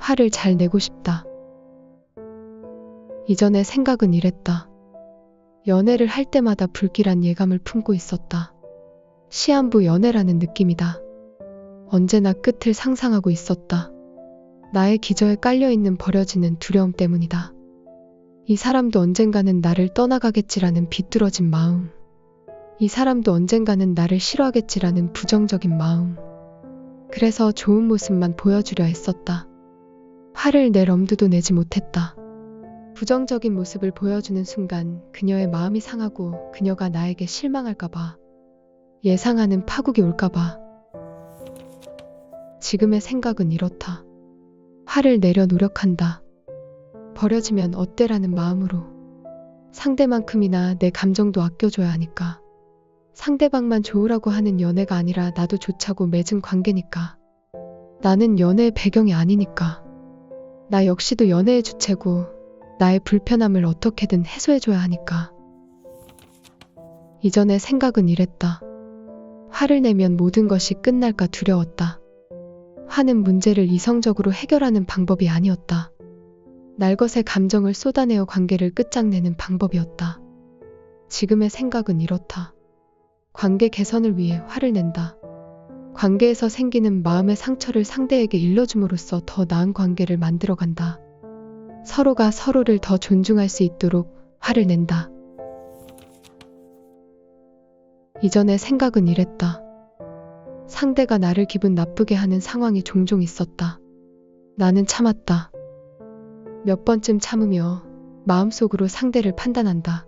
화를 잘 내고 싶다. 이전에 생각은 이랬다. 연애를 할 때마다 불길한 예감을 품고 있었다. 시한부 연애라는 느낌이다. 언제나 끝을 상상하고 있었다. 나의 기저에 깔려있는 버려지는 두려움 때문이다. 이 사람도 언젠가는 나를 떠나가겠지라는 비뚤어진 마음. 이 사람도 언젠가는 나를 싫어하겠지라는 부정적인 마음. 그래서 좋은 모습만 보여주려 했었다. 화를 낼 엄두도 내지 못했다. 부정적인 모습을 보여주는 순간 그녀의 마음이 상하고 그녀가 나에게 실망할까봐, 예상하는 파국이 올까봐. 지금의 생각은 이렇다. 화를 내려 노력한다. 버려지면 어때라는 마음으로. 상대만큼이나 내 감정도 아껴줘야 하니까. 상대방만 좋으라고 하는 연애가 아니라 나도 좋자고 맺은 관계니까. 나는 연애의 배경이 아니니까. 나 역시도 연애의 주체고 나의 불편함을 어떻게든 해소해줘야 하니까. 이전의 생각은 이랬다. 화를 내면 모든 것이 끝날까 두려웠다. 화는 문제를 이성적으로 해결하는 방법이 아니었다. 날것의 감정을 쏟아내어 관계를 끝장내는 방법이었다. 지금의 생각은 이렇다. 관계 개선을 위해 화를 낸다. 관계에서 생기는 마음의 상처를 상대에게 일러줌으로써 더 나은 관계를 만들어간다. 서로가 서로를 더 존중할 수 있도록 화를 낸다. 이전의 생각은 이랬다. 상대가 나를 기분 나쁘게 하는 상황이 종종 있었다. 나는 참았다. 몇 번쯤 참으며 마음속으로 상대를 판단한다.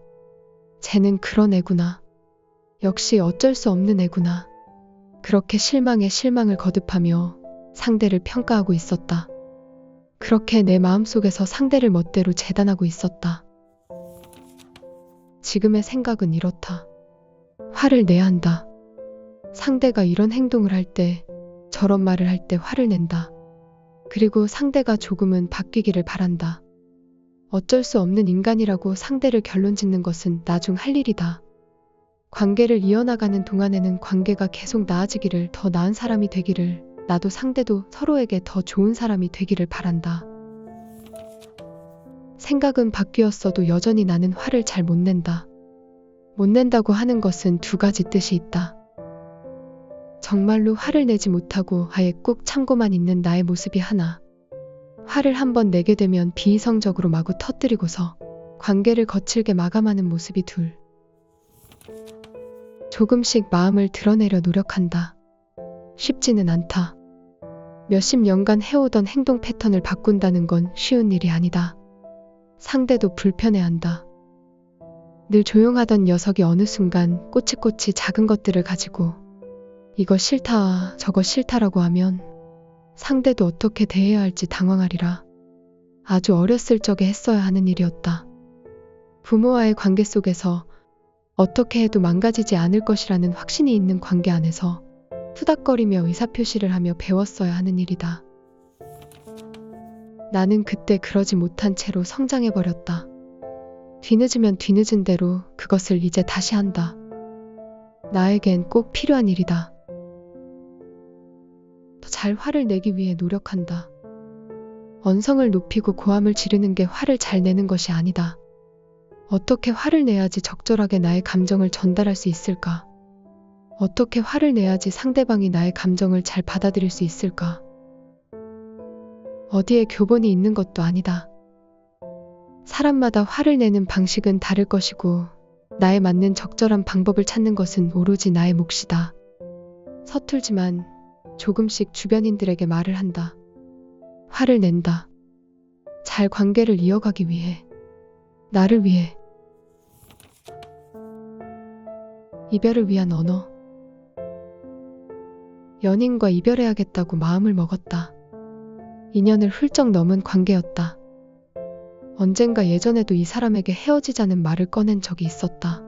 쟤는 그런 애구나. 역시 어쩔 수 없는 애구나. 그렇게 실망에 실망을 거듭하며 상대를 평가하고 있었다. 그렇게 내 마음속에서 상대를 멋대로 재단하고 있었다. 지금의 생각은 이렇다. 화를 내야 한다. 상대가 이런 행동을 할 때, 저런 말을 할 때 화를 낸다. 그리고 상대가 조금은 바뀌기를 바란다. 어쩔 수 없는 인간이라고 상대를 결론 짓는 것은 나중 할 일이다. 관계를 이어나가는 동안에는 관계가 계속 나아지기를, 더 나은 사람이 되기를, 나도 상대도 서로에게 더 좋은 사람이 되기를 바란다. 생각은 바뀌었어도 여전히 나는 화를 잘 못 낸다. 못 낸다고 하는 것은 두 가지 뜻이 있다. 정말로 화를 내지 못하고 아예 꾹 참고만 있는 나의 모습이 하나. 화를 한번 내게 되면 비이성적으로 마구 터뜨리고서 관계를 거칠게 마감하는 모습이 둘. 조금씩 마음을 드러내려 노력한다. 쉽지는 않다. 몇십 년간 해오던 행동 패턴을 바꾼다는 건 쉬운 일이 아니다. 상대도 불편해한다. 늘 조용하던 녀석이 어느 순간 꼬치꼬치 작은 것들을 가지고 이거 싫다, 저거 싫다라고 하면 상대도 어떻게 대해야 할지 당황하리라. 아주 어렸을 적에 했어야 하는 일이었다. 부모와의 관계 속에서 어떻게 해도 망가지지 않을 것이라는 확신이 있는 관계 안에서 투닥거리며 의사표시를 하며 배웠어야 하는 일이다. 나는 그때 그러지 못한 채로 성장해버렸다. 뒤늦으면 뒤늦은 대로 그것을 이제 다시 한다. 나에겐 꼭 필요한 일이다. 더 잘 화를 내기 위해 노력한다. 언성을 높이고 고함을 지르는 게 화를 잘 내는 것이 아니다. 어떻게 화를 내야지 적절하게 나의 감정을 전달할 수 있을까? 어떻게 화를 내야지 상대방이 나의 감정을 잘 받아들일 수 있을까? 어디에 교본이 있는 것도 아니다. 사람마다 화를 내는 방식은 다를 것이고 나에 맞는 적절한 방법을 찾는 것은 오로지 나의 몫이다. 서툴지만 조금씩 주변인들에게 말을 한다. 화를 낸다. 잘 관계를 이어가기 위해. 나를 위해. 이별을 위한 언어. 연인과 이별해야겠다고 마음을 먹었다. 인연을 훌쩍 넘은 관계였다. 언젠가 예전에도 이 사람에게 헤어지자는 말을 꺼낸 적이 있었다.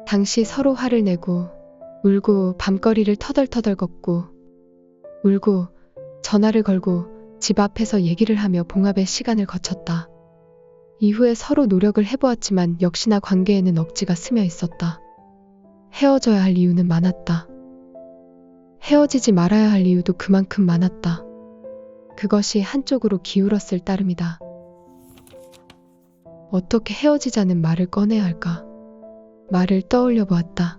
당시 서로 화를 내고 울고 밤거리를 터덜터덜 걷고 울고 전화를 걸고 집 앞에서 얘기를 하며 봉합의 시간을 거쳤다. 이후에 서로 노력을 해보았지만 역시나 관계에는 억지가 스며 있었다. 헤어져야 할 이유는 많았다. 헤어지지 말아야 할 이유도 그만큼 많았다. 그것이 한쪽으로 기울었을 따름이다. 어떻게 헤어지자는 말을 꺼내야 할까? 말을 떠올려 보았다.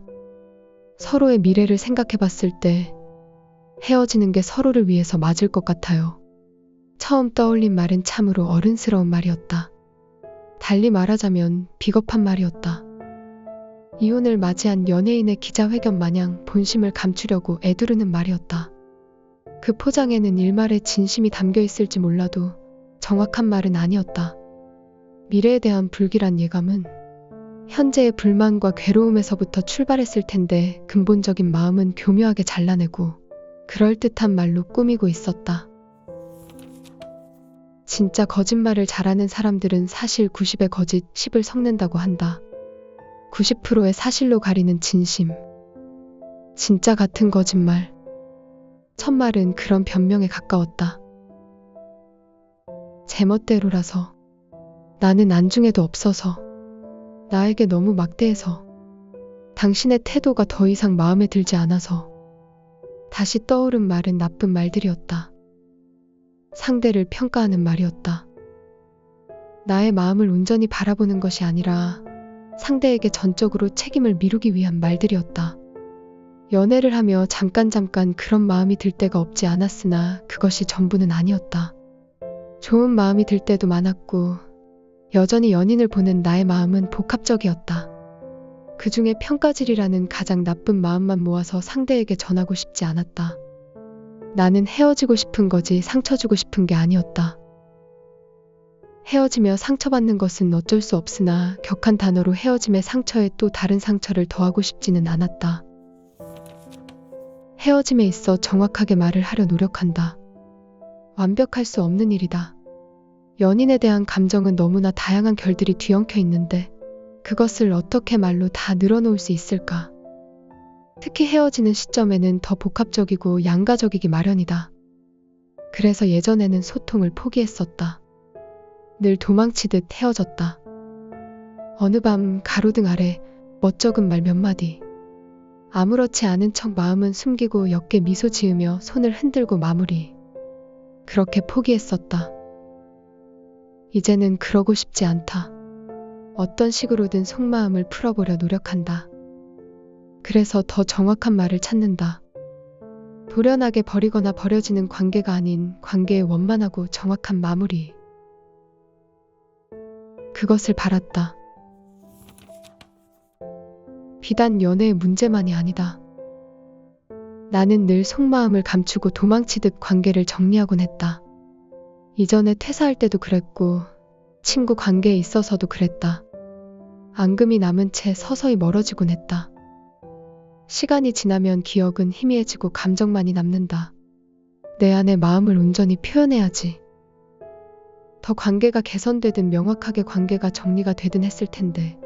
서로의 미래를 생각해 봤을 때 헤어지는 게 서로를 위해서 맞을 것 같아요. 처음 떠올린 말은 참으로 어른스러운 말이었다. 달리 말하자면 비겁한 말이었다. 이혼을 맞이한 연예인의 기자회견 마냥 본심을 감추려고 애두르는 말이었다. 그 포장에는 일말의 진심이 담겨 있을지 몰라도 정확한 말은 아니었다. 미래에 대한 불길한 예감은 현재의 불만과 괴로움에서부터 출발했을 텐데 근본적인 마음은 교묘하게 잘라내고 그럴듯한 말로 꾸미고 있었다. 진짜 거짓말을 잘하는 사람들은 사실 90의 거짓, 10을 섞는다고 한다. 90%의 사실로 가리는 진심. 진짜 같은 거짓말. 첫말은 그런 변명에 가까웠다. 제멋대로라서. 나는 안중에도 없어서. 나에게 너무 막대해서. 당신의 태도가 더 이상 마음에 들지 않아서. 다시 떠오른 말은 나쁜 말들이었다. 상대를 평가하는 말이었다. 나의 마음을 온전히 바라보는 것이 아니라 상대에게 전적으로 책임을 미루기 위한 말들이었다. 연애를 하며 잠깐 그런 마음이 들 때가 없지 않았으나 그것이 전부는 아니었다. 좋은 마음이 들 때도 많았고 여전히 연인을 보는 나의 마음은 복합적이었다. 그 중에 평가질이라는 가장 나쁜 마음만 모아서 상대에게 전하고 싶지 않았다. 나는 헤어지고 싶은 거지 상처 주고 싶은 게 아니었다. 헤어지며 상처받는 것은 어쩔 수 없으나 격한 단어로 헤어짐의 상처에 또 다른 상처를 더하고 싶지는 않았다. 헤어짐에 있어 정확하게 말을 하려 노력한다. 완벽할 수 없는 일이다. 연인에 대한 감정은 너무나 다양한 결들이 뒤엉켜 있는데 그것을 어떻게 말로 다 늘어놓을 수 있을까? 특히 헤어지는 시점에는 더 복합적이고 양가적이기 마련이다. 그래서 예전에는 소통을 포기했었다. 늘 도망치듯 헤어졌다. 어느 밤 가로등 아래 멋쩍은 말 몇 마디. 아무렇지 않은 척 마음은 숨기고 옅게 미소 지으며 손을 흔들고 마무리. 그렇게 포기했었다. 이제는 그러고 싶지 않다. 어떤 식으로든 속마음을 풀어보려 노력한다. 그래서 더 정확한 말을 찾는다. 돌연하게 버리거나 버려지는 관계가 아닌 관계의 원만하고 정확한 마무리. 그것을 바랐다. 비단 연애의 문제만이 아니다. 나는 늘 속마음을 감추고 도망치듯 관계를 정리하곤 했다. 이전에 퇴사할 때도 그랬고 친구 관계에 있어서도 그랬다. 앙금이 남은 채 서서히 멀어지곤 했다. 시간이 지나면 기억은 희미해지고 감정만이 남는다. 내 안의 마음을 온전히 표현해야지. 더 관계가 개선되든 명확하게 관계가 정리가 되든 했을 텐데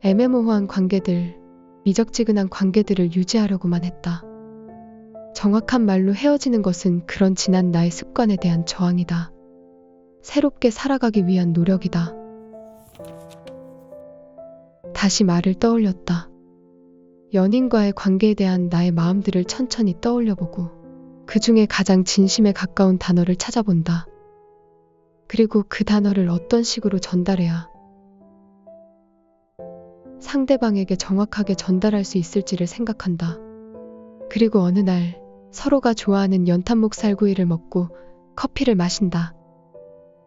애매모호한 관계들, 미적지근한 관계들을 유지하려고만 했다. 정확한 말로 헤어지는 것은 그런 지난 나의 습관에 대한 저항이다. 새롭게 살아가기 위한 노력이다. 다시 말을 떠올렸다. 연인과의 관계에 대한 나의 마음들을 천천히 떠올려보고 그 중에 가장 진심에 가까운 단어를 찾아본다. 그리고 그 단어를 어떤 식으로 전달해야 상대방에게 정확하게 전달할 수 있을지를 생각한다. 그리고 어느 날 서로가 좋아하는 연탄목 살구이를 먹고 커피를 마신다.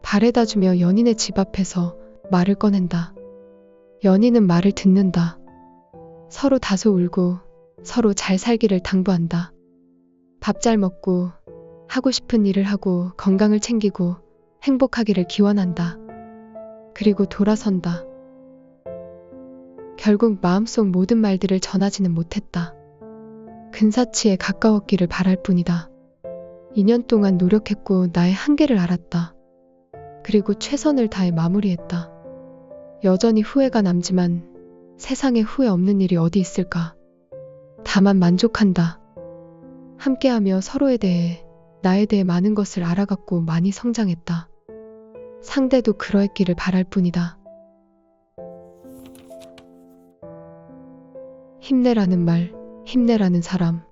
바래다 주며 연인의 집 앞에서 말을 꺼낸다. 연인은 말을 듣는다. 서로 다소 울고 서로 잘 살기를 당부한다. 밥 잘 먹고 하고 싶은 일을 하고 건강을 챙기고 행복하기를 기원한다. 그리고 돌아선다. 결국 마음속 모든 말들을 전하지는 못했다. 근사치에 가까웠기를 바랄 뿐이다. 2년 동안 노력했고 나의 한계를 알았다. 그리고 최선을 다해 마무리했다. 여전히 후회가 남지만 세상에 후회 없는 일이 어디 있을까? 다만 만족한다. 함께하며 서로에 대해, 나에 대해 많은 것을 알아갔고 많이 성장했다. 상대도 그러했기를 바랄 뿐이다. 힘내라는 말, 힘내라는 사람.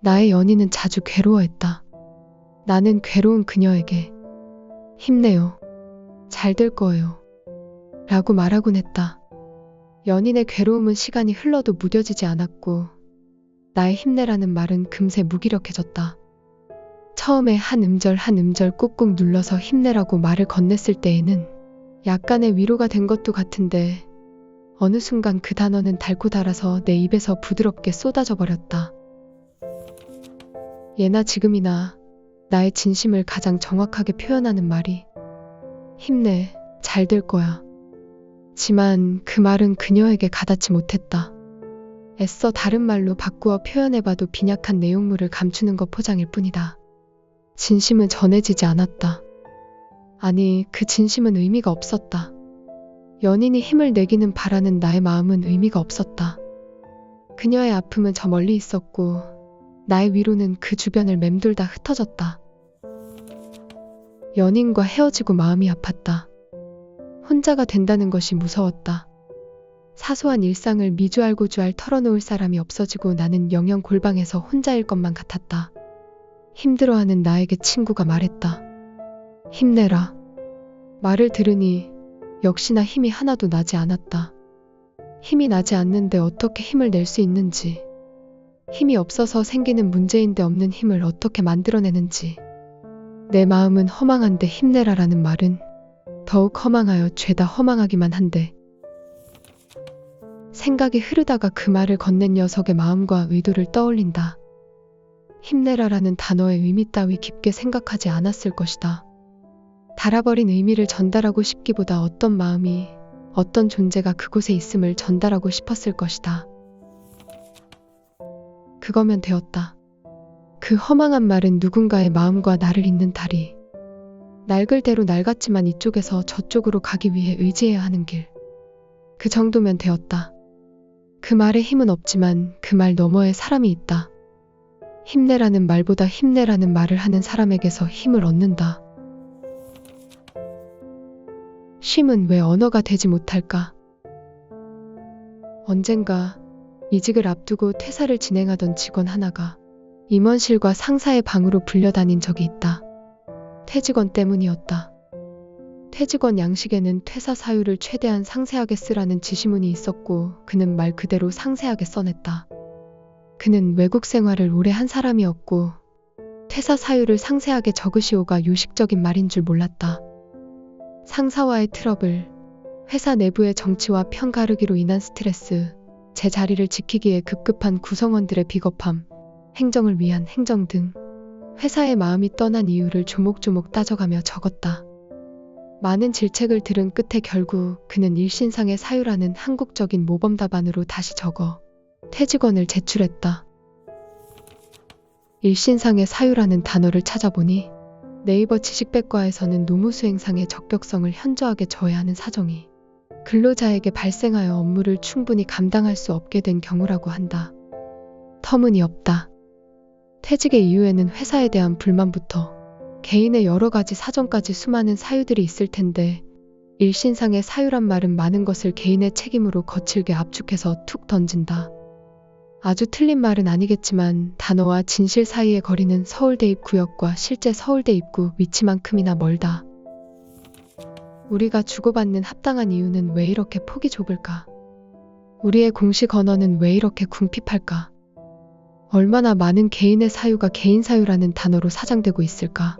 나의 연인은 자주 괴로워했다. 나는 괴로운 그녀에게 힘내요. 잘 될 거예요. 라고 말하곤 했다. 연인의 괴로움은 시간이 흘러도 무뎌지지 않았고 나의 힘내라는 말은 금세 무기력해졌다. 처음에 한 음절 한 음절 꾹꾹 눌러서 힘내라고 말을 건넸을 때에는 약간의 위로가 된 것도 같은데 어느 순간 그 단어는 달고 달아서 내 입에서 부드럽게 쏟아져 버렸다. 예나 지금이나 나의 진심을 가장 정확하게 표현하는 말이 힘내, 잘 될 거야. 지만 그 말은 그녀에게 가닿지 못했다. 애써 다른 말로 바꾸어 표현해봐도 빈약한 내용물을 감추는 것 포장일 뿐이다. 진심은 전해지지 않았다. 아니, 그 진심은 의미가 없었다. 연인이 힘을 내기는 바라는 나의 마음은 의미가 없었다. 그녀의 아픔은 저 멀리 있었고 나의 위로는 그 주변을 맴돌다 흩어졌다. 연인과 헤어지고 마음이 아팠다. 혼자가 된다는 것이 무서웠다. 사소한 일상을 미주알고주알 털어놓을 사람이 없어지고 나는 영영 골방에서 혼자일 것만 같았다. 힘들어하는 나에게 친구가 말했다. 힘내라. 말을 들으니 역시나 힘이 하나도 나지 않았다. 힘이 나지 않는데 어떻게 힘을 낼 수 있는지, 힘이 없어서 생기는 문제인데 없는 힘을 어떻게 만들어내는지, 내 마음은 허망한데 힘내라라는 말은 더욱 허망하여 죄다 허망하기만 한데. 생각이 흐르다가 그 말을 건넨 녀석의 마음과 의도를 떠올린다. 힘내라라는 단어의 의미 따위 깊게 생각하지 않았을 것이다. 닳아버린 의미를 전달하고 싶기보다 어떤 마음이, 어떤 존재가 그곳에 있음을 전달하고 싶었을 것이다. 그거면 되었다. 그 허망한 말은 누군가의 마음과 나를 잇는 다리. 낡을 대로 낡았지만 이쪽에서 저쪽으로 가기 위해 의지해야 하는 길. 그 정도면 되었다. 그 말에 힘은 없지만 그 말 너머에 사람이 있다. 힘내라는 말보다 힘내라는 말을 하는 사람에게서 힘을 얻는다. 쉼은 왜 언어가 되지 못할까? 언젠가 이직을 앞두고 퇴사를 진행하던 직원 하나가 임원실과 상사의 방으로 불려다닌 적이 있다. 퇴직원 때문이었다. 퇴직원 양식에는 퇴사 사유를 최대한 상세하게 쓰라는 지시문이 있었고 그는 말 그대로 상세하게 써냈다. 그는 외국 생활을 오래 한 사람이었고 퇴사 사유를 상세하게 적으시오가 요식적인 말인 줄 몰랐다. 상사와의 트러블, 회사 내부의 정치와 편 가르기로 인한 스트레스, 제 자리를 지키기에 급급한 구성원들의 비겁함, 행정을 위한 행정 등 회사의 마음이 떠난 이유를 조목조목 따져가며 적었다. 많은 질책을 들은 끝에 결국 그는 일신상의 사유라는 한국적인 모범 답안으로 다시 적어 퇴직원을 제출했다. 일신상의 사유라는 단어를 찾아보니 네이버 지식백과에서는 노무수행상의 적격성을 현저하게 저해하는 사정이 근로자에게 발생하여 업무를 충분히 감당할 수 없게 된 경우라고 한다. 터무니없다. 퇴직의 이유에는 회사에 대한 불만부터 개인의 여러 가지 사정까지 수많은 사유들이 있을 텐데 일신상의 사유란 말은 많은 것을 개인의 책임으로 거칠게 압축해서 툭 던진다. 아주 틀린 말은 아니겠지만 단어와 진실 사이의 거리는 서울대 입구역과 실제 서울대 입구 위치만큼이나 멀다. 우리가 주고받는 합당한 이유는 왜 이렇게 폭이 좁을까? 우리의 공식 언어는 왜 이렇게 궁핍할까? 얼마나 많은 개인의 사유가 개인 사유라는 단어로 사장되고 있을까?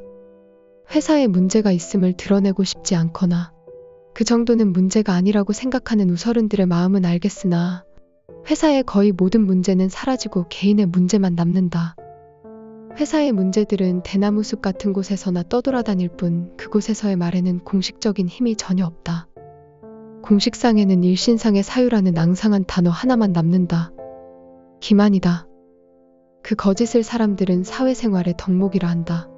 회사에 문제가 있음을 드러내고 싶지 않거나 그 정도는 문제가 아니라고 생각하는 우서른들의 마음은 알겠으나 회사의 거의 모든 문제는 사라지고 개인의 문제만 남는다. 회사의 문제들은 대나무숲 같은 곳에서나 떠돌아다닐 뿐 그곳에서의 말에는 공식적인 힘이 전혀 없다. 공식상에는 일신상의 사유라는 앙상한 단어 하나만 남는다. 기만이다. 그 거짓을 사람들은 사회생활의 덕목이라 한다.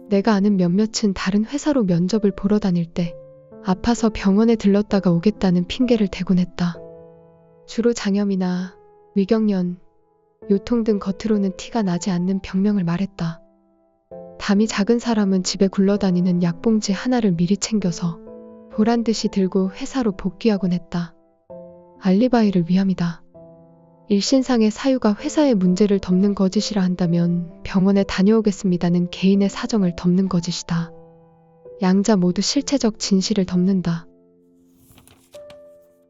내가 아는 몇몇은 다른 회사로 면접을 보러 다닐 때 아파서 병원에 들렀다가 오겠다는 핑계를 대곤 했다. 주로 장염이나 위경련, 요통 등 겉으로는 티가 나지 않는 병명을 말했다. 담이 작은 사람은 집에 굴러다니는 약봉지 하나를 미리 챙겨서 보란듯이 들고 회사로 복귀하곤 했다. 알리바이를 위함이다. 일신상의 사유가 회사의 문제를 덮는 거짓이라 한다면 병원에 다녀오겠습니다는 개인의 사정을 덮는 거짓이다. 양자 모두 실체적 진실을 덮는다.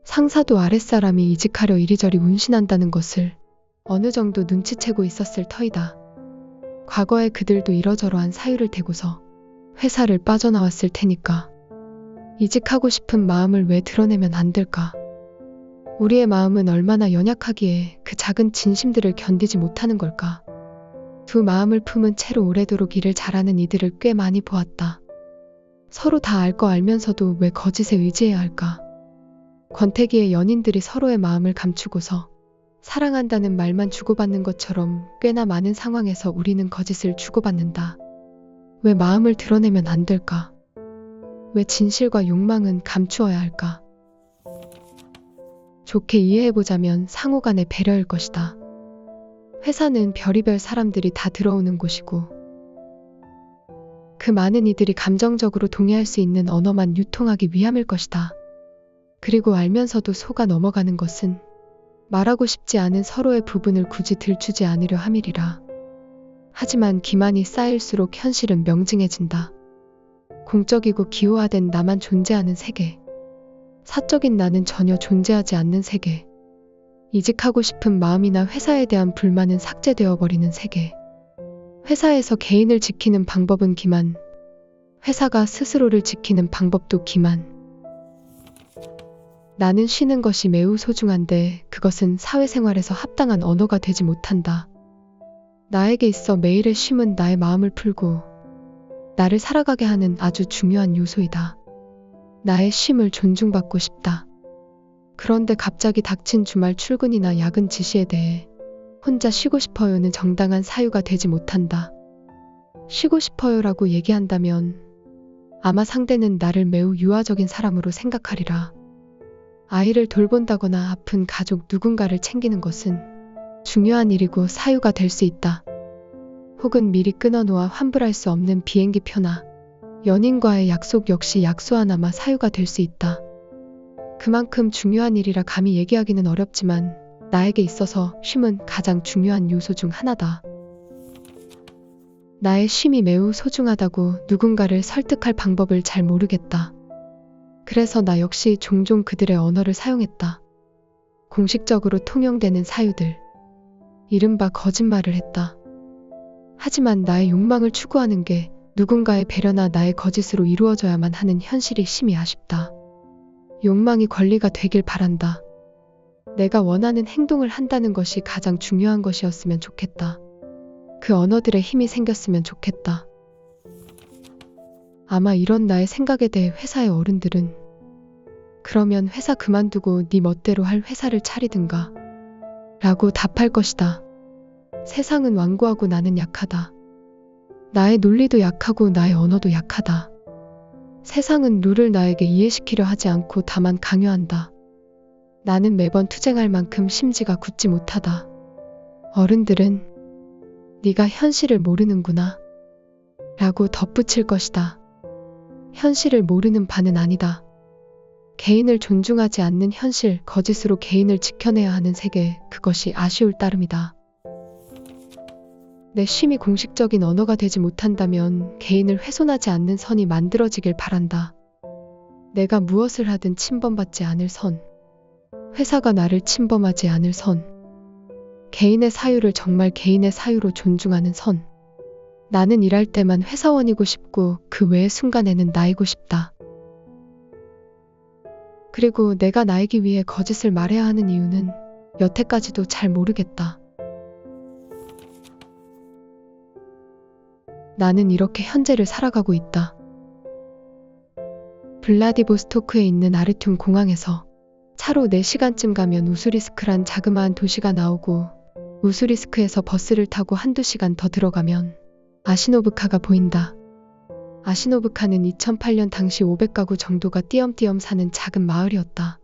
상사도 아랫사람이 이직하려 이리저리 운신한다는 것을 어느 정도 눈치채고 있었을 터이다. 과거에 그들도 이러저러한 사유를 대고서 회사를 빠져나왔을 테니까. 이직하고 싶은 마음을 왜 드러내면 안 될까? 우리의 마음은 얼마나 연약하기에 그 작은 진심들을 견디지 못하는 걸까? 두 마음을 품은 채로 오래도록 일을 잘하는 이들을 꽤 많이 보았다. 서로 다 알 거 알면서도 왜 거짓에 의지해야 할까? 권태기의 연인들이 서로의 마음을 감추고서 사랑한다는 말만 주고받는 것처럼 꽤나 많은 상황에서 우리는 거짓을 주고받는다. 왜 마음을 드러내면 안 될까? 왜 진실과 욕망은 감추어야 할까? 좋게 이해해보자면 상호 간의 배려일 것이다. 회사는 별의별 사람들이 다 들어오는 곳이고 그 많은 이들이 감정적으로 동의할 수 있는 언어만 유통하기 위함일 것이다. 그리고 알면서도 속아 넘어가는 것은 말하고 싶지 않은 서로의 부분을 굳이 들추지 않으려 함이리라. 하지만 기만이 쌓일수록 현실은 명징해진다. 공적이고 기호화된 나만 존재하는 세계. 사적인 나는 전혀 존재하지 않는 세계. 이직하고 싶은 마음이나 회사에 대한 불만은 삭제되어 버리는 세계. 회사에서 개인을 지키는 방법은 기만. 회사가 스스로를 지키는 방법도 기만. 나는 쉬는 것이 매우 소중한데 그것은 사회생활에서 합당한 언어가 되지 못한다. 나에게 있어 매일의 쉼은 나의 마음을 풀고 나를 살아가게 하는 아주 중요한 요소이다. 나의 쉼을 존중받고 싶다. 그런데 갑자기 닥친 주말 출근이나 야근 지시에 대해 혼자 쉬고 싶어요는 정당한 사유가 되지 못한다. 쉬고 싶어요라고 얘기한다면 아마 상대는 나를 매우 유아적인 사람으로 생각하리라. 아이를 돌본다거나 아픈 가족 누군가를 챙기는 것은 중요한 일이고 사유가 될 수 있다. 혹은 미리 끊어놓아 환불할 수 없는 비행기 표나 연인과의 약속 역시 약소 하나마 사유가 될 수 있다. 그만큼 중요한 일이라 감히 얘기하기는 어렵지만 나에게 있어서 쉼은 가장 중요한 요소 중 하나다. 나의 쉼이 매우 소중하다고 누군가를 설득할 방법을 잘 모르겠다. 그래서 나 역시 종종 그들의 언어를 사용했다. 공식적으로 통용되는 사유들. 이른바 거짓말을 했다. 하지만 나의 욕망을 추구하는 게 누군가의 배려나 나의 거짓으로 이루어져야만 하는 현실이 심히 아쉽다. 욕망이 권리가 되길 바란다. 내가 원하는 행동을 한다는 것이 가장 중요한 것이었으면 좋겠다. 그 언어들의 힘이 생겼으면 좋겠다. 아마 이런 나의 생각에 대해 회사의 어른들은 그러면 회사 그만두고 네 멋대로 할 회사를 차리든가 라고 답할 것이다. 세상은 완고하고 나는 약하다. 나의 논리도 약하고 나의 언어도 약하다. 세상은 룰을 나에게 이해시키려 하지 않고 다만 강요한다. 나는 매번 투쟁할 만큼 심지가 굳지 못하다. 어른들은 네가 현실을 모르는구나 라고 덧붙일 것이다. 현실을 모르는 바는 아니다. 개인을 존중하지 않는 현실, 거짓으로 개인을 지켜내야 하는 세계, 그것이 아쉬울 따름이다. 내 쉼이 공식적인 언어가 되지 못한다면 개인을 훼손하지 않는 선이 만들어지길 바란다. 내가 무엇을 하든 침범받지 않을 선. 회사가 나를 침범하지 않을 선. 개인의 사유를 정말 개인의 사유로 존중하는 선. 나는 일할 때만 회사원이고 싶고 그 외의 순간에는 나이고 싶다. 그리고 내가 나이기 위해 거짓을 말해야 하는 이유는 여태까지도 잘 모르겠다. 나는 이렇게 현재를 살아가고 있다. 블라디보스토크에 있는 아르튠 공항에서 차로 4시간쯤 가면 우수리스크란 자그마한 도시가 나오고 우수리스크에서 버스를 타고 한두 시간 더 들어가면 아시노브카가 보인다. 아시노브카는 2008년 당시 500가구 정도가 띄엄띄엄 사는 작은 마을이었다.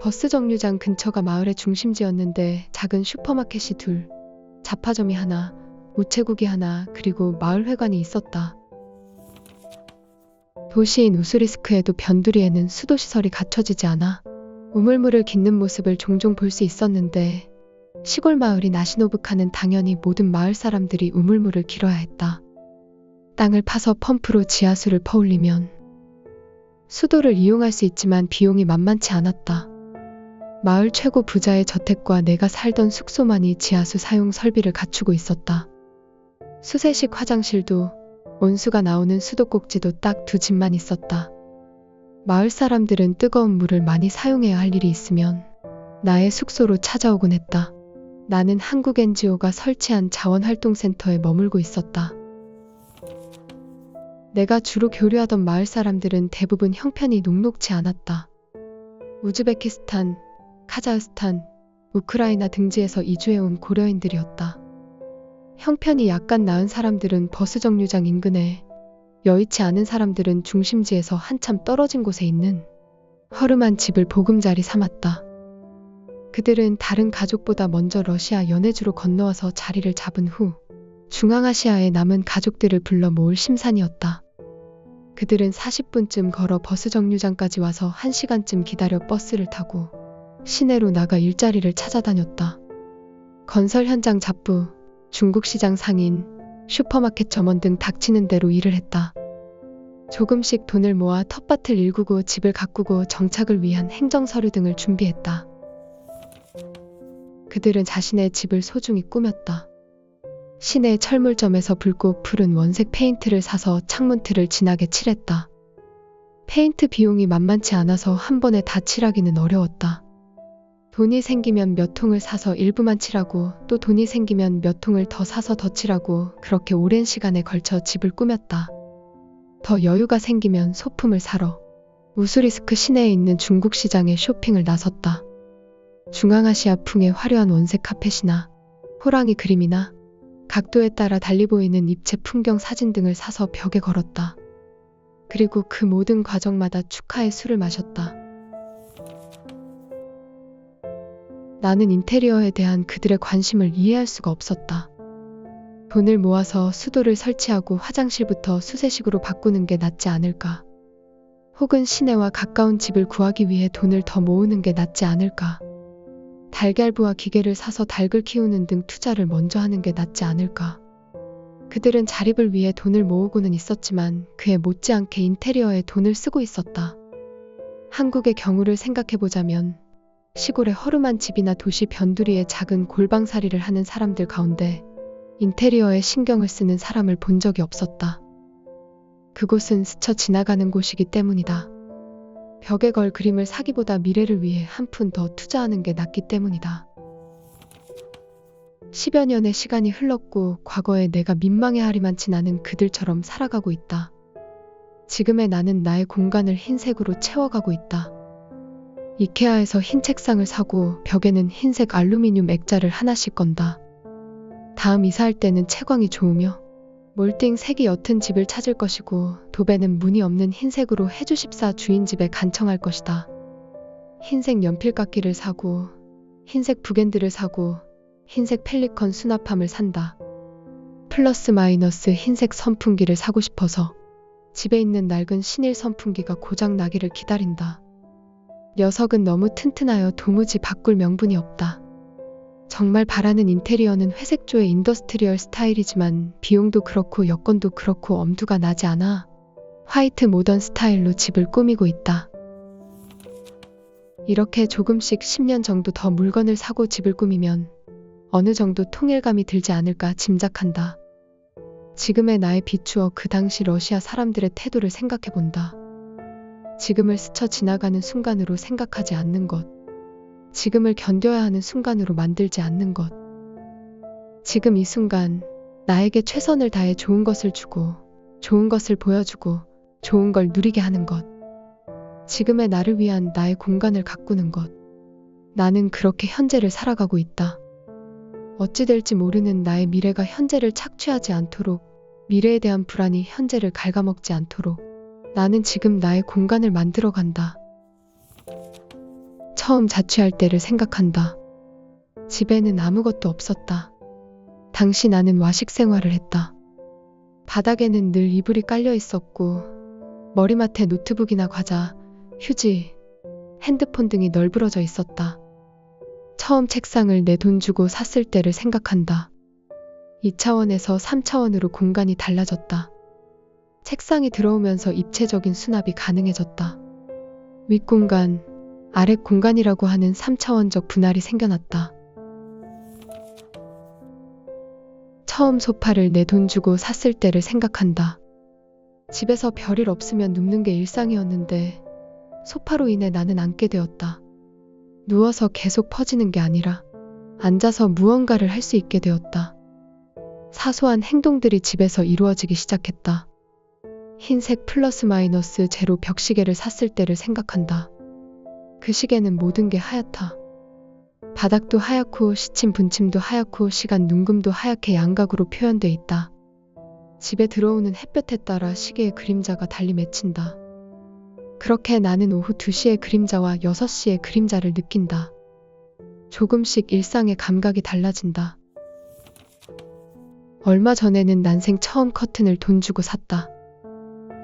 버스 정류장 근처가 마을의 중심지였는데 작은 슈퍼마켓이 둘, 잡화점이 하나, 우체국이 하나, 그리고 마을회관이 있었다. 도시인 우수리스크에도 변두리에는 수도시설이 갖춰지지 않아 우물물을 깃는 모습을 종종 볼 수 있었는데 시골 마을인 아시노브카는 당연히 모든 마을 사람들이 우물물을 길어야 했다. 땅을 파서 펌프로 지하수를 퍼올리면 수도를 이용할 수 있지만 비용이 만만치 않았다. 마을 최고 부자의 저택과 내가 살던 숙소만이 지하수 사용 설비를 갖추고 있었다. 수세식 화장실도 온수가 나오는 수도꼭지도 딱 2집만 있었다. 마을 사람들은 뜨거운 물을 많이 사용해야 할 일이 있으면 나의 숙소로 찾아오곤 했다. 나는 한국 NGO가 설치한 자원활동센터에 머물고 있었다. 내가 주로 교류하던 마을 사람들은 대부분 형편이 녹록지 않았다. 우즈베키스탄, 카자흐스탄, 우크라이나 등지에서 이주해온 고려인들이었다. 형편이 약간 나은 사람들은 버스 정류장 인근에, 여의치 않은 사람들은 중심지에서 한참 떨어진 곳에 있는 허름한 집을 보금자리 삼았다. 그들은 다른 가족보다 먼저 러시아 연해주로 건너와서 자리를 잡은 후 중앙아시아의 남은 가족들을 불러 모을 심산이었다. 그들은 40분쯤 걸어 버스 정류장까지 와서 1시간쯤 기다려 버스를 타고 시내로 나가 일자리를 찾아다녔다. 건설 현장 잡부, 중국 시장 상인, 슈퍼마켓 점원 등 닥치는 대로 일을 했다. 조금씩 돈을 모아 텃밭을 일구고 집을 가꾸고 정착을 위한 행정서류 등을 준비했다. 그들은 자신의 집을 소중히 꾸몄다. 시내 철물점에서 붉고 푸른 원색 페인트를 사서 창문틀을 진하게 칠했다. 페인트 비용이 만만치 않아서 한 번에 다 칠하기는 어려웠다. 돈이 생기면 몇 통을 사서 일부만 칠하고 또 돈이 생기면 몇 통을 더 사서 더 칠하고 그렇게 오랜 시간에 걸쳐 집을 꾸몄다. 더 여유가 생기면 소품을 사러 우수리스크 시내에 있는 중국 시장에 쇼핑을 나섰다. 중앙아시아풍의 화려한 원색 카펫이나 호랑이 그림이나 각도에 따라 달리 보이는 입체 풍경 사진 등을 사서 벽에 걸었다. 그리고 그 모든 과정마다 축하의 술을 마셨다. 나는 인테리어에 대한 그들의 관심을 이해할 수가 없었다. 돈을 모아서 수도를 설치하고 화장실부터 수세식으로 바꾸는 게 낫지 않을까? 혹은 시내와 가까운 집을 구하기 위해 돈을 더 모으는 게 낫지 않을까? 달걀부와 기계를 사서 닭을 키우는 등 투자를 먼저 하는 게 낫지 않을까? 그들은 자립을 위해 돈을 모으고는 있었지만 그에 못지않게 인테리어에 돈을 쓰고 있었다. 한국의 경우를 생각해보자면 시골의 허름한 집이나 도시 변두리에 작은 골방살이를 하는 사람들 가운데 인테리어에 신경을 쓰는 사람을 본 적이 없었다. 그곳은 스쳐 지나가는 곳이기 때문이다. 벽에 걸 그림을 사기보다 미래를 위해 한 푼 더 투자하는 게 낫기 때문이다. 10여 년의 시간이 흘렀고 과거에 내가 민망해하리만치 나는 그들처럼 살아가고 있다. 지금의 나는 나의 공간을 흰색으로 채워가고 있다. 이케아에서 흰 책상을 사고 벽에는 흰색 알루미늄 액자를 하나씩 건다. 다음 이사할 때는 채광이 좋으며 몰딩 색이 옅은 집을 찾을 것이고 도배는 무늬 없는 흰색으로 해주십사 주인 집에 간청할 것이다. 흰색 연필깎이를 사고 흰색 북앤드를 사고 흰색 펠리컨 수납함을 산다. 플러스 마이너스 흰색 선풍기를 사고 싶어서 집에 있는 낡은 신일 선풍기가 고장 나기를 기다린다. 녀석은 너무 튼튼하여 도무지 바꿀 명분이 없다. 정말 바라는 인테리어는 회색조의 인더스트리얼 스타일이지만 비용도 그렇고 여건도 그렇고 엄두가 나지 않아 화이트 모던 스타일로 집을 꾸미고 있다. 이렇게 조금씩 10년 정도 더 물건을 사고 집을 꾸미면 어느 정도 통일감이 들지 않을까 짐작한다. 지금의 나에 비추어 그 당시 러시아 사람들의 태도를 생각해본다. 지금을 스쳐 지나가는 순간으로 생각하지 않는 것. 지금을 견뎌야 하는 순간으로 만들지 않는 것. 지금 이 순간 나에게 최선을 다해 좋은 것을 주고 좋은 것을 보여주고 좋은 걸 누리게 하는 것. 지금의 나를 위한 나의 공간을 가꾸는 것. 나는 그렇게 현재를 살아가고 있다. 어찌 될지 모르는 나의 미래가 현재를 착취하지 않도록, 미래에 대한 불안이 현재를 갉아먹지 않도록 나는 지금 나의 공간을 만들어 간다. 처음 자취할 때를 생각한다. 집에는 아무것도 없었다. 당시 나는 와식 생활을 했다. 바닥에는 늘 이불이 깔려 있었고 머리맡에 노트북이나 과자, 휴지, 핸드폰 등이 널브러져 있었다. 처음 책상을 내 돈 주고 샀을 때를 생각한다. 2차원에서 3차원으로 공간이 달라졌다. 책상이 들어오면서 입체적인 수납이 가능해졌다. 윗공간, 아랫공간이라고 하는 3차원적 분할이 생겨났다. 처음 소파를 내 돈 주고 샀을 때를 생각한다. 집에서 별일 없으면 눕는 게 일상이었는데 소파로 인해 나는 앉게 되었다. 누워서 계속 퍼지는 게 아니라 앉아서 무언가를 할 수 있게 되었다. 사소한 행동들이 집에서 이루어지기 시작했다. 흰색 플러스 마이너스 제로 벽시계를 샀을 때를 생각한다. 그 시계는 모든 게 하얗다. 바닥도 하얗고 시침 분침도 하얗고 시간 눈금도 하얗게 양각으로 표현돼 있다. 집에 들어오는 햇볕에 따라 시계의 그림자가 달리 맺힌다. 그렇게 나는 오후 2시의 그림자와 6시의 그림자를 느낀다. 조금씩 일상의 감각이 달라진다. 얼마 전에는 난생 처음 커튼을 돈 주고 샀다.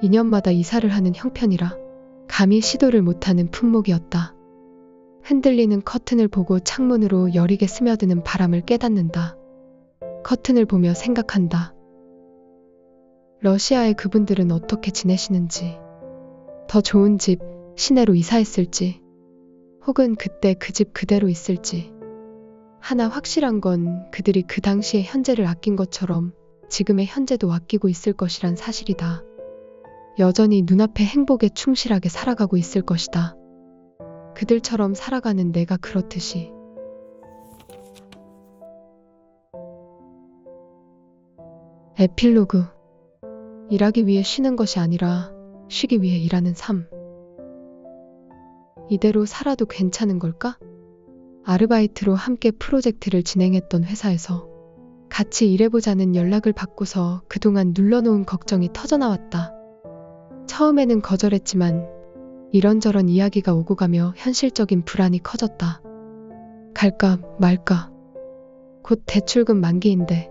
2년마다 이사를 하는 형편이라 감히 시도를 못하는 품목이었다. 흔들리는 커튼을 보고 창문으로 여리게 스며드는 바람을 깨닫는다. 커튼을 보며 생각한다. 러시아의 그분들은 어떻게 지내시는지, 더 좋은 집, 시내로 이사했을지, 혹은 그때 그 집 그대로 있을지. 하나 확실한 건 그들이 그 당시의 현재를 아낀 것처럼 지금의 현재도 아끼고 있을 것이란 사실이다. 여전히 눈앞의 행복에 충실하게 살아가고 있을 것이다. 그들처럼 살아가는 내가 그렇듯이. 에필로그. 일하기 위해 쉬는 것이 아니라 쉬기 위해 일하는 삶. 이대로 살아도 괜찮은 걸까? 아르바이트로 함께 프로젝트를 진행했던 회사에서 같이 일해보자는 연락을 받고서 그동안 눌러놓은 걱정이 터져나왔다. 처음에는 거절했지만 이런저런 이야기가 오고 가며 현실적인 불안이 커졌다. 갈까 말까. 곧 대출금 만기인데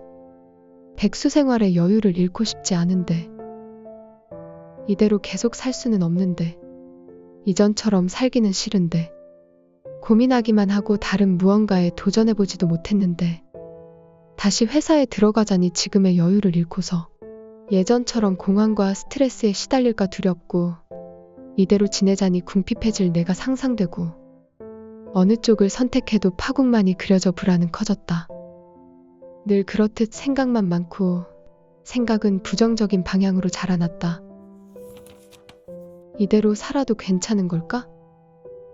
백수 생활의 여유를 잃고 싶지 않은데 이대로 계속 살 수는 없는데 이전처럼 살기는 싫은데 고민하기만 하고 다른 무언가에 도전해보지도 못했는데 다시 회사에 들어가자니 지금의 여유를 잃고서 예전처럼 공황과 스트레스에 시달릴까 두렵고 이대로 지내자니 궁핍해질 내가 상상되고 어느 쪽을 선택해도 파국만이 그려져 불안은 커졌다. 늘 그렇듯 생각만 많고 생각은 부정적인 방향으로 자라났다. 이대로 살아도 괜찮은 걸까?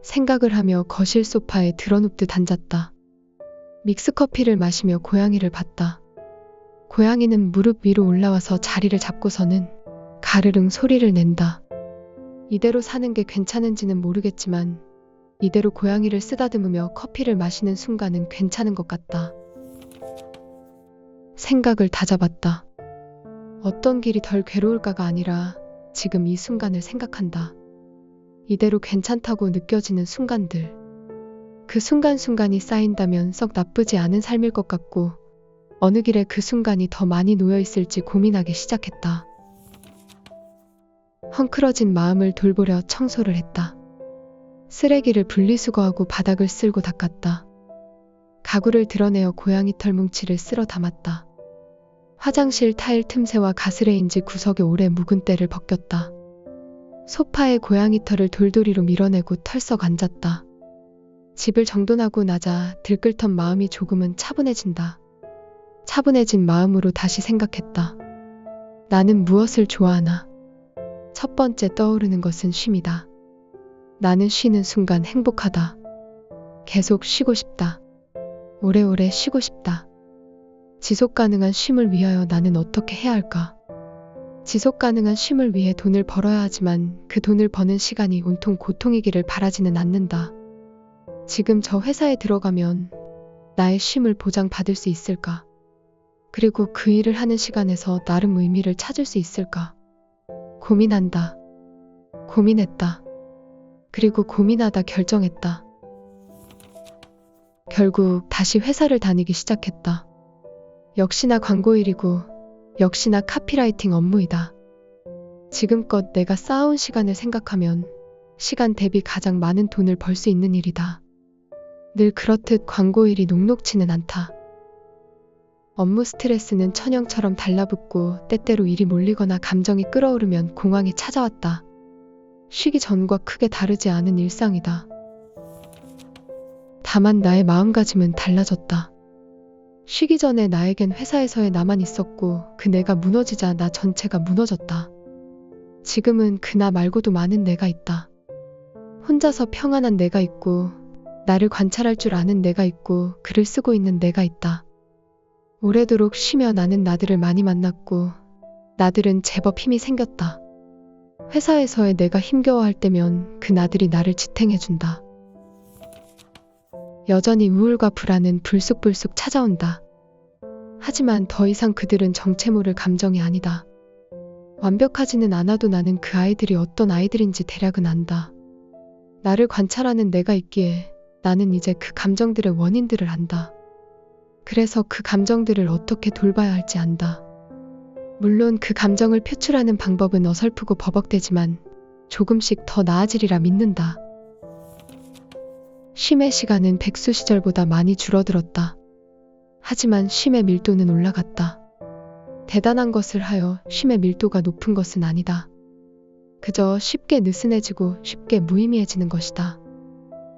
생각을 하며 거실 소파에 드러눕듯 앉았다. 믹스커피를 마시며 고양이를 봤다. 고양이는 무릎 위로 올라와서 자리를 잡고서는 가르릉 소리를 낸다. 이대로 사는 게 괜찮은지는 모르겠지만 이대로 고양이를 쓰다듬으며 커피를 마시는 순간은 괜찮은 것 같다. 생각을 다잡았다. 어떤 길이 덜 괴로울까가 아니라 지금 이 순간을 생각한다. 이대로 괜찮다고 느껴지는 순간들. 그 순간순간이 쌓인다면 썩 나쁘지 않은 삶일 것 같고 어느 길에 그 순간이 더 많이 놓여있을지 고민하기 시작했다. 헝클어진 마음을 돌보려 청소를 했다. 쓰레기를 분리수거하고 바닥을 쓸고 닦았다. 가구를 드러내어 고양이 털 뭉치를 쓸어 담았다. 화장실 타일 틈새와 가스레인지 구석에 오래 묵은 때를 벗겼다. 소파에 고양이 털을 돌돌이로 밀어내고 털썩 앉았다. 집을 정돈하고 나자 들끓던 마음이 조금은 차분해진다. 차분해진 마음으로 다시 생각했다. 나는 무엇을 좋아하나? 첫 번째 떠오르는 것은 쉼이다. 나는 쉬는 순간 행복하다. 계속 쉬고 싶다. 오래오래 쉬고 싶다. 지속 가능한 쉼을 위하여 나는 어떻게 해야 할까? 지속 가능한 쉼을 위해 돈을 벌어야 하지만 그 돈을 버는 시간이 온통 고통이기를 바라지는 않는다. 지금 저 회사에 들어가면 나의 쉼을 보장받을 수 있을까? 그리고 그 일을 하는 시간에서 나름 의미를 찾을 수 있을까? 고민한다. 고민했다. 그리고 고민하다 결정했다. 결국 다시 회사를 다니기 시작했다. 역시나 광고일이고 역시나 카피라이팅 업무이다. 지금껏 내가 쌓아온 시간을 생각하면 시간 대비 가장 많은 돈을 벌 수 있는 일이다. 늘 그렇듯 광고일이 녹록지는 않다. 업무 스트레스는 천연처럼 달라붙고 때때로 일이 몰리거나 감정이 끓어오르면 공황이 찾아왔다. 쉬기 전과 크게 다르지 않은 일상이다. 다만 나의 마음가짐은 달라졌다. 쉬기 전에 나에겐 회사에서의 나만 있었고 그 내가 무너지자 나 전체가 무너졌다. 지금은 그 나 말고도 많은 내가 있다. 혼자서 평안한 내가 있고 나를 관찰할 줄 아는 내가 있고 글을 쓰고 있는 내가 있다. 오래도록 쉬며 나는 나들을 많이 만났고 나들은 제법 힘이 생겼다. 회사에서의 내가 힘겨워할 때면 그 나들이 나를 지탱해준다. 여전히 우울과 불안은 불쑥불쑥 찾아온다. 하지만 더 이상 그들은 정체 모를 감정이 아니다. 완벽하지는 않아도 나는 그 아이들이 어떤 아이들인지 대략은 안다. 나를 관찰하는 내가 있기에 나는 이제 그 감정들의 원인들을 안다. 그래서 그 감정들을 어떻게 돌봐야 할지 안다. 물론 그 감정을 표출하는 방법은 어설프고 버벅대지만 조금씩 더 나아지리라 믿는다. 쉼의 시간은 백수 시절보다 많이 줄어들었다. 하지만 쉼의 밀도는 올라갔다. 대단한 것을 하여 쉼의 밀도가 높은 것은 아니다. 그저 쉽게 느슨해지고 쉽게 무의미해지는 것이다.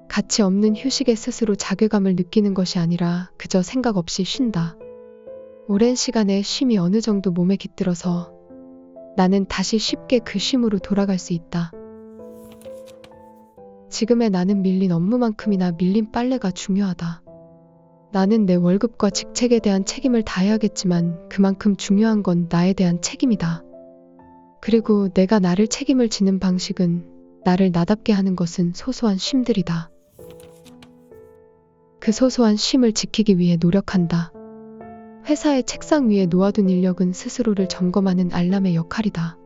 가치 없는 휴식에 스스로 자괴감을 느끼는 것이 아니라 그저 생각 없이 쉰다. 오랜 시간의 쉼이 어느 정도 몸에 깃들어서 나는 다시 쉽게 그 쉼으로 돌아갈 수 있다. 지금의 나는 밀린 업무만큼이나 밀린 빨래가 중요하다. 나는 내 월급과 직책에 대한 책임을 다해야겠지만 그만큼 중요한 건 나에 대한 책임이다. 그리고 내가 나를 책임을 지는 방식은 나를 나답게 하는 것은 소소한 쉼들이다. 그 소소한 쉼을 지키기 위해 노력한다. 회사의 책상 위에 놓아둔 인력은 스스로를 점검하는 알람의 역할이다.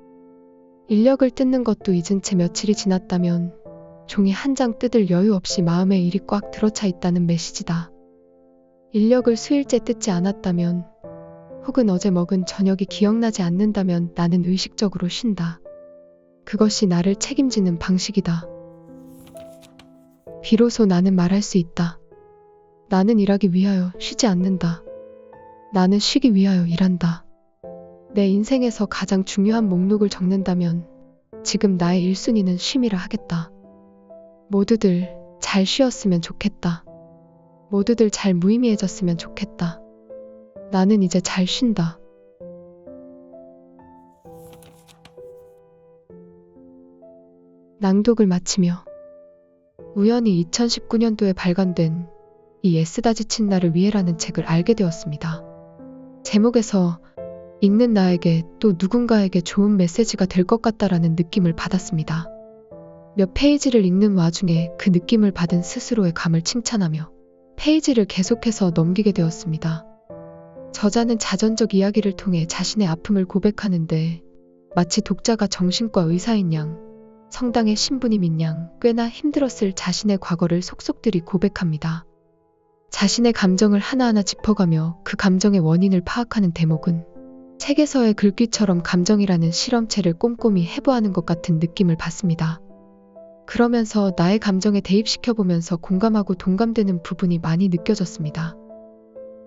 인력을 뜯는 것도 잊은 채 며칠이 지났다면 종이 한 장 뜯을 여유 없이 마음에 일이 꽉 들어차 있다는 메시지다. 인력을 수일째 뜯지 않았다면 혹은 어제 먹은 저녁이 기억나지 않는다면 나는 의식적으로 쉰다. 그것이 나를 책임지는 방식이다. 비로소 나는 말할 수 있다. 나는 일하기 위하여 쉬지 않는다. 나는 쉬기 위하여 일한다. 내 인생에서 가장 중요한 목록을 적는다면 지금 나의 1순위는 쉼이라 하겠다. 모두들 잘 쉬었으면 좋겠다. 모두들 잘 무의미해졌으면 좋겠다. 나는 이제 잘 쉰다. 낭독을 마치며 우연히 2019년도에 발간된 이 애쓰다 지친 나를 위해라는 책을 알게 되었습니다. 제목에서 읽는 나에게 또 누군가에게 좋은 메시지가 될 것 같다라는 느낌을 받았습니다. 몇 페이지를 읽는 와중에 그 느낌을 받은 스스로의 감을 칭찬하며 페이지를 계속해서 넘기게 되었습니다. 저자는 자전적 이야기를 통해 자신의 아픔을 고백하는데 마치 독자가 정신과 의사인 양, 성당의 신부님인 양 꽤나 힘들었을 자신의 과거를 속속들이 고백합니다. 자신의 감정을 하나하나 짚어가며 그 감정의 원인을 파악하는 대목은 책에서의 글귀처럼 감정이라는 실험체를 꼼꼼히 해부하는 것 같은 느낌을 받습니다. 그러면서 나의 감정에 대입시켜보면서 공감하고 동감되는 부분이 많이 느껴졌습니다.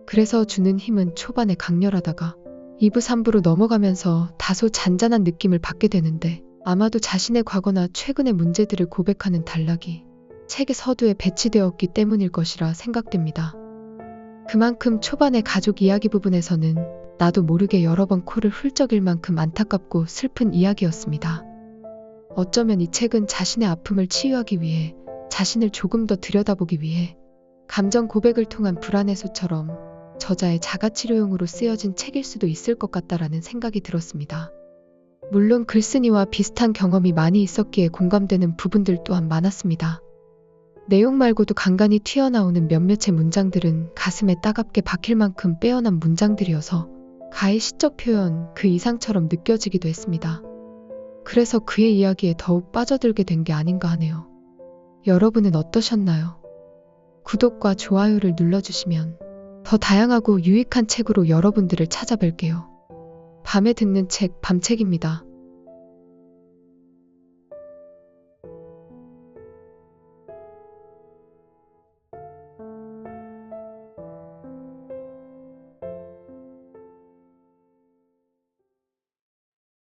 그래서 주는 힘은 초반에 강렬하다가 2부 3부로 넘어가면서 다소 잔잔한 느낌을 받게 되는데 아마도 자신의 과거나 최근의 문제들을 고백하는 단락이 책의 서두에 배치되었기 때문일 것이라 생각됩니다. 그만큼 초반의 가족 이야기 부분에서는 나도 모르게 여러 번 코를 훌쩍일 만큼 안타깝고 슬픈 이야기였습니다. 어쩌면 이 책은 자신의 아픔을 치유하기 위해 자신을 조금 더 들여다보기 위해 감정 고백을 통한 불안해소처럼 저자의 자가치료용으로 쓰여진 책일 수도 있을 것 같다라는 생각이 들었습니다. 물론 글쓴이와 비슷한 경험이 많이 있었기에 공감되는 부분들 또한 많았습니다. 내용 말고도 간간히 튀어나오는 몇몇의 문장들은 가슴에 따갑게 박힐 만큼 빼어난 문장들이어서 가히 시적 표현 그 이상처럼 느껴지기도 했습니다. 그래서 그의 이야기에 더욱 빠져들게 된 게 아닌가 하네요. 여러분은 어떠셨나요? 구독과 좋아요를 눌러주시면 더 다양하고 유익한 책으로 여러분들을 찾아뵐게요. 밤에 듣는 책, 밤책입니다.